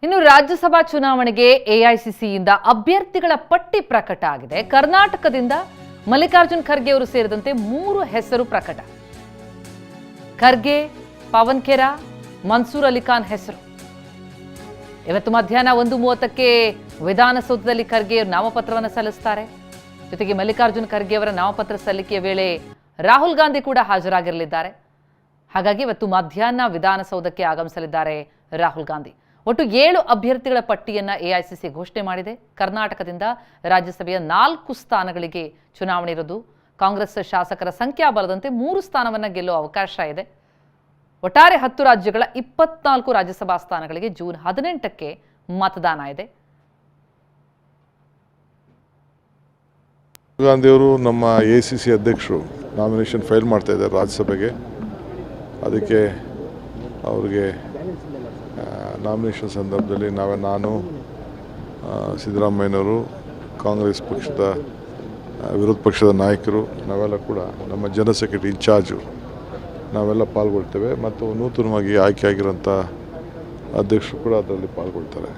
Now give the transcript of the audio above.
ಇನ್ನು ರಾಜ್ಯಸಭಾ ಚುನಾವಣೆಗೆ ಎಐಸಿಸಿಯಿಂದ ಅಭ್ಯರ್ಥಿಗಳ ಪಟ್ಟಿ ಪ್ರಕಟ ಆಗಿದೆ. ಕರ್ನಾಟಕದಿಂದ ಮಲ್ಲಿಕಾರ್ಜುನ್ ಖರ್ಗೆ ಅವರು ಸೇರಿದಂತೆ 3 ಹೆಸರು ಪ್ರಕಟ. ಖರ್ಗೆ, ಪವನ್ ಖೇರಾ, ಮನ್ಸೂರ್ ಅಲಿ ಖಾನ್ ಹೆಸರು. ಇವತ್ತು ಮಧ್ಯಾಹ್ನ 1:30ಕ್ಕೆ ವಿಧಾನಸೌಧದಲ್ಲಿ ಖರ್ಗೆ ನಾಮಪತ್ರವನ್ನು ಸಲ್ಲಿಸುತ್ತಾರೆ. ಜೊತೆಗೆ ಮಲ್ಲಿಕಾರ್ಜುನ್ ಖರ್ಗೆ ಅವರ ನಾಮಪತ್ರ ಸಲ್ಲಿಕೆಯ ವೇಳೆ ರಾಹುಲ್ ಗಾಂಧಿ ಕೂಡ ಹಾಜರಾಗಿರಲಿದ್ದಾರೆ. ಹಾಗಾಗಿ ಇವತ್ತು ಮಧ್ಯಾಹ್ನ ವಿಧಾನಸೌಧಕ್ಕೆ ಆಗಮಿಸಲಿದ್ದಾರೆ ರಾಹುಲ್ ಗಾಂಧಿ. ಒಟ್ಟು 7 ಅಭ್ಯರ್ಥಿಗಳ ಪಟ್ಟಿಯನ್ನು ಎಐಸಿಸಿ ಘೋಷಣೆ ಮಾಡಿದೆ. ಕರ್ನಾಟಕದಿಂದ ರಾಜ್ಯಸಭೆಯ 4 ಸ್ಥಾನಗಳಿಗೆ ಚುನಾವಣೆ ಇರೋದು. ಕಾಂಗ್ರೆಸ್ ಶಾಸಕರ ಸಂಖ್ಯಾಬಲದಂತೆ 3 ಸ್ಥಾನವನ್ನು ಗೆಲ್ಲುವ ಅವಕಾಶ ಇದೆ. ಒಟ್ಟಾರೆ 10 ರಾಜ್ಯಗಳ 24 ರಾಜ್ಯಸಭಾ ಸ್ಥಾನಗಳಿಗೆ ಜೂನ್ 18ಕ್ಕೆ ಮತದಾನ ಇದೆ. ಗಾಂಧಿ ಅವರು ನಮ್ಮ ಎಐಸಿಸಿ ಅಧ್ಯಕ್ಷರು ನಾಮಿನೇಷನ್ ಫೈಲ್ ಮಾಡ್ತಾ ಇದ್ದಾರೆ ರಾಜ್ಯಸಭೆಗೆ. ಅದಕ್ಕೆ ಅವ್ರಿಗೆ ನಾಮಿನೇಷನ್ ಸಂದರ್ಭದಲ್ಲಿ ನಾನು ಸಿದ್ದರಾಮಯ್ಯನವರು, ಕಾಂಗ್ರೆಸ್ ಪಕ್ಷದ ವಿರೋಧ ಪಕ್ಷದ ನಾಯಕರು ನಾವೆಲ್ಲ ಕೂಡ ನಮ್ಮ ಜನರಲ್ ಸೆಕ್ರೆಟರಿ ಇನ್ಚಾರ್ಜು ನಾವೆಲ್ಲ ಪಾಲ್ಗೊಳ್ತೇವೆ. ಮತ್ತು ನೂತನವಾಗಿ ಆಯ್ಕೆಯಾಗಿರೋಂಥ ಅಧ್ಯಕ್ಷರು ಕೂಡ ಅದರಲ್ಲಿ ಪಾಲ್ಗೊಳ್ತಾರೆ.